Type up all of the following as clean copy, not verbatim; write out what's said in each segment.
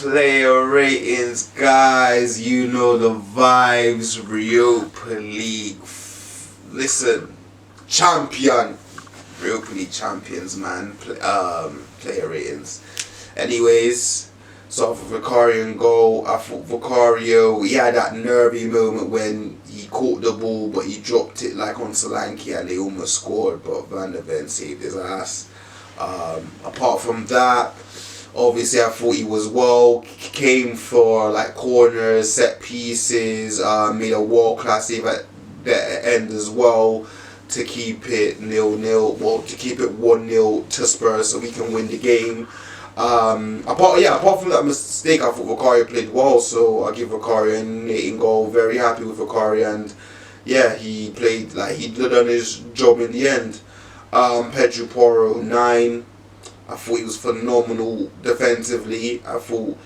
player ratings, guys. You know the vibes. Europa League. Listen, champion. Europa League champions, man. Player ratings. Anyways, so for Vicario and goal, I thought Vicario, he had that nervy moment when he caught the ball, but he dropped it like on Solanke and they almost scored, but Van der Ven saved his ass. Apart from that, obviously I thought he was well, came for like corners, set pieces, made a world class save at the end as well to keep it 0-0, well, to keep it 1-0 to Spurs so we can win the game. Apart from that mistake, I thought Vicario played well, so I give Vicario an 8 in goal. Very happy with Vicario, and yeah, he played like he done his job in the end. Pedro Porro 9. I thought he was phenomenal defensively. I thought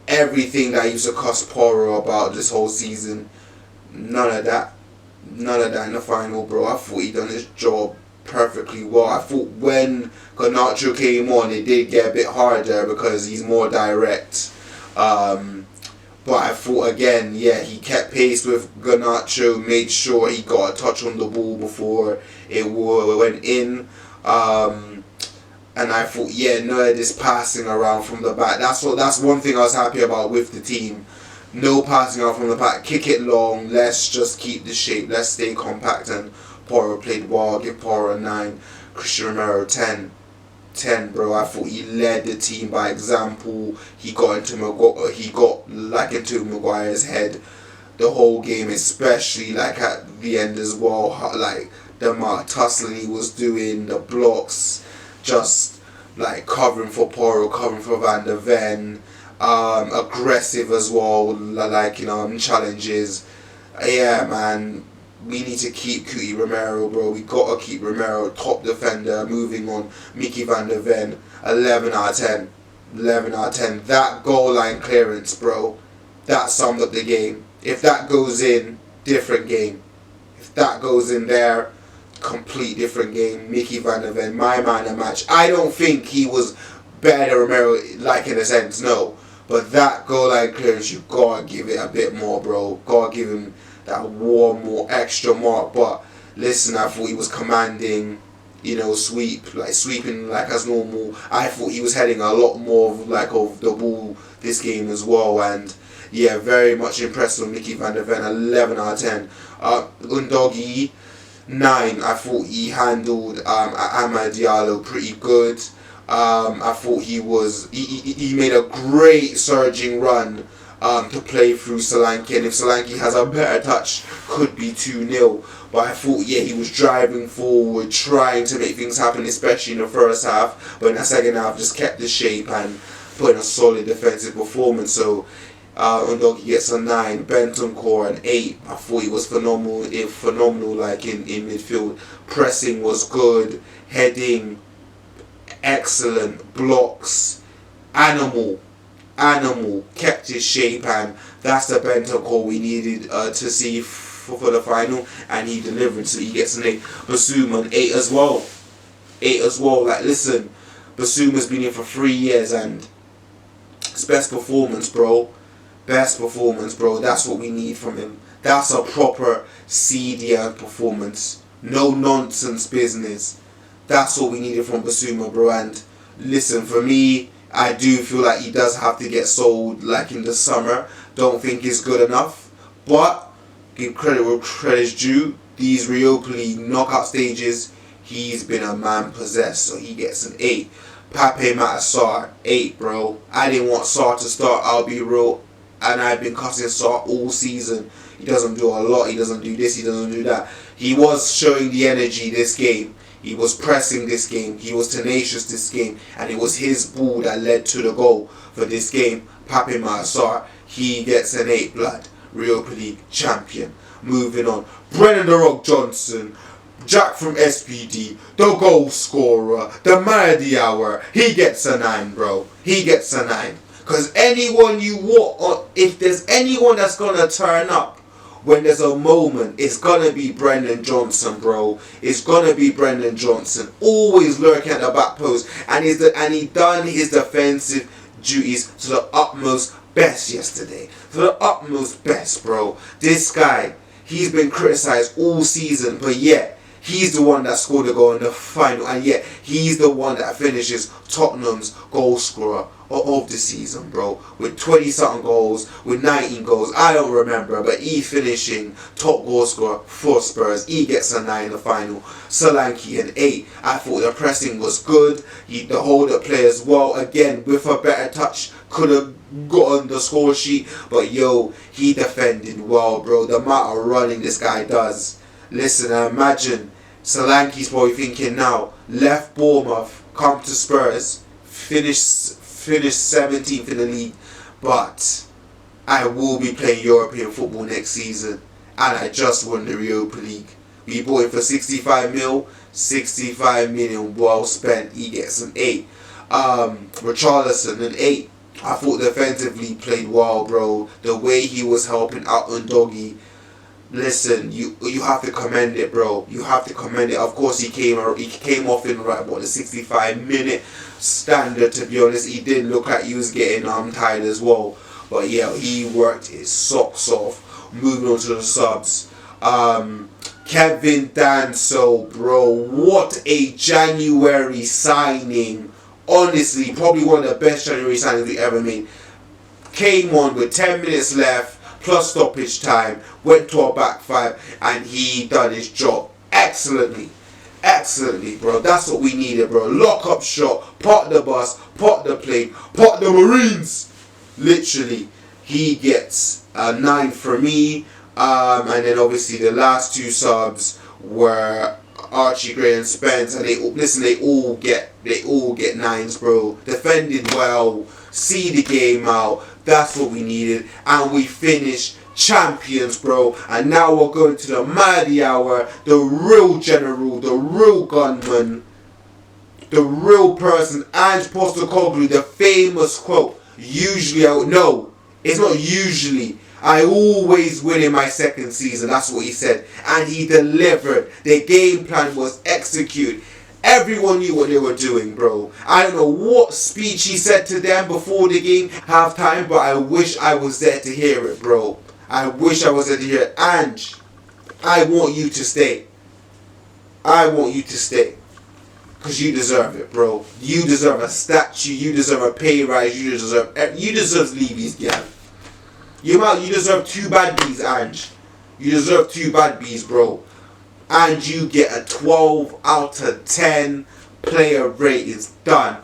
everything that I used to cuss Porro about this whole season, none of that in the final, bro. I thought he done his job perfectly well. I thought when Garnacho came on, it did get a bit harder because he's more direct. But I thought again, yeah, he kept pace with Garnacho, made sure he got a touch on the ball before it went in. And I thought, yeah, none of this passing around from the back. That's one thing I was happy about with the team. No passing out from the back. Kick it long. Let's just keep the shape. Let's stay compact. And Porro played well. Give Porro a 9. Christian Romero 10. 10, bro. I thought he led the team by example. He got into Maguire's head the whole game, especially like at the end as well. Like the amount of tussling he was doing, the blocks, just like covering for Porro, covering for Van der Ven, aggressive as well, like challenges. Yeah, man. We need to keep Cuti Romero, bro. We gotta keep Romero top defender. Moving on, Mickey Van der Ven, 11 out of 10. 11 out of 10. That goal line clearance, bro, that summed up the game. If that goes in, different game. If that goes in there, complete different game. Mickey Van der Ven, my man of match. I don't think he was better than Romero, like in a sense, no. But that goal line clearance, you gotta give it a bit more, bro. Gotta give him that one more extra mark. But listen, I thought he was commanding, sweeping like as normal. I thought he was heading a lot more of the ball this game as well, and yeah, very much impressed with Mickey Van der Ven. 11 out of 10. Undogi 9. I thought he handled Amad Diallo pretty good. I thought he made a great surging run to play through Solanke, and if Solanke has a better touch, could be 2-0. But I thought, yeah, he was driving forward, trying to make things happen, especially in the first half. But in the second half, just kept the shape and put in a solid defensive performance. So Undogi gets a 9, Bentancur an 8. I thought he was phenomenal like in midfield. Pressing was good, heading excellent, blocks, animal, kept his shape, and that's the Bentancur we needed to see for the final, and he delivered, so he gets an 8. Basuma an 8 as well. 8 as well. Like, listen, Basuma's been here for 3 years, and it's best performance, bro. Best performance, bro. That's what we need from him. That's a proper CDR performance. No nonsense business. That's what we needed from Basuma, bro. And listen, for me, I do feel like he does have to get sold like in the summer. Don't think it's good enough. But give credit where credit's due. These Europa League knockout stages, he's been a man possessed. So he gets an 8. Pape Matar, 8, bro. I didn't want Sarr to start, I'll be real. And I've been cussing Sarr all season. He doesn't do a lot. He doesn't do this. He doesn't do that. He was showing the energy this game. He was pressing this game. He was tenacious this game. And it was his ball that led to the goal for this game. Pape Matar, he gets an 8 blood. Europa League champion. Moving on. Brennan The Rock Johnson. Jack from SPD. The goal scorer. The man of the hour. He gets a 9, bro. He gets a 9. Because anyone if there's anyone that's going to turn up when there's a moment, it's going to be Brendan Johnson, bro. It's going to be Brendan Johnson. Always lurking at the back post. And he done his defensive duties to the utmost best yesterday. To the utmost best, bro. This guy, he's been criticised all season, but yet he's the one that scored the goal in the final, and yet he's the one that finishes Tottenham's goal scorer of the season, bro. With 20 something goals, with 19 goals, I don't remember, but he finishing top goal scorer for Spurs. He gets a 9 in the final. Solanke an 8. I thought the pressing was good. The hold-up play as well. Again, with a better touch, could have gotten the score sheet, but yo, he defended well, bro. The amount of running this guy does. Listen, imagine Solanke's probably thinking now, left Bournemouth, come to Spurs, finish 17th in the league, but I will be playing European football next season, and I just won the Europa League. We bought him for 65 mil, 65 million well spent. He gets an 8. Richarlison an 8. I thought defensively played well, bro. The way he was helping out Undogi. Listen, you have to commend it, bro. You have to commend it. Of course, he came off in the 65-minute standard. To be honest, he did look like he was getting tired as well. But yeah, he worked his socks off. Moving on to the subs. Kevin Danso, bro. What a January signing. Honestly, probably one of the best January signings we ever made. Came on with 10 minutes left. Plus stoppage time, went to our back 5, and he done his job excellently, bro. That's what we needed, bro. Lock up shot, pot the bus, pot the plane, pot the Marines. Literally, he gets a 9 for me, and then obviously the last 2 subs were Archie Gray and Spence, and they all get 9s, bro. Defended well, see the game out. That's what we needed, and we finished champions, bro. And now we're going to the Mighty Hour, the real general, the real gunman, the real person, Ange Postecoglou, the famous quote. Usually, no, it's not usually. I always win in my second season. That's what he said, and he delivered. The game plan was executed. Everyone knew what they were doing, bro. I don't know what speech he said to them before the game, halftime, but I wish I was there to hear it, bro. I wish I was there to hear it. Ange, I want you to stay. I want you to stay. Because you deserve it, bro. You deserve a statue. You deserve a pay rise. You deserve Levy's gang. You deserve 2 bad bees, Ange. You deserve 2 bad bees, bro. And you get a 12 out of 10 player ratings. Done.